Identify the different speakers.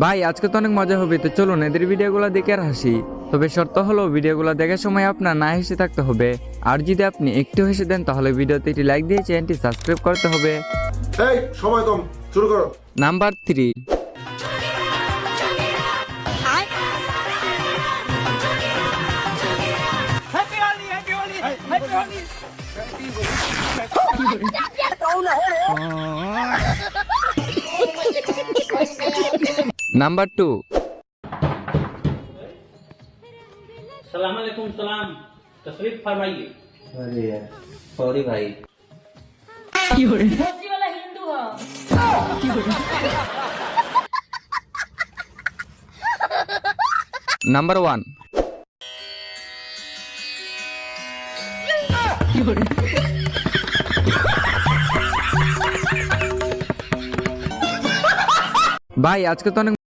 Speaker 1: ভাই আজকে তো অনেক মজা হবে, তো চলুন এদের ভিডিওগুলো দেখে আর হাসি। তবে শর্ত হলো ভিডিওগুলো দেখার সময় আপনার না হেসে থাকতে হবে। আর যদি আপনি একটু হেসে দেন তাহলে ভিডিওতে একটি লাইক দিয়ে চ্যানেলটি সাবস্ক্রাইব করতে হবে।
Speaker 2: এই সময় কম, শুরু করো।
Speaker 1: Number 3।
Speaker 3: Happy Holi, Happy Holi, Happy Holi.
Speaker 1: Number 2।
Speaker 4: सलाम अलैकुम सलाम तशरीफ फरमाइए।
Speaker 5: अरे यार सॉरी भाई।
Speaker 3: भोसड़ी वाला हिंदू हो।
Speaker 1: নাম্বার 1। ভাই আজকে তো অনেক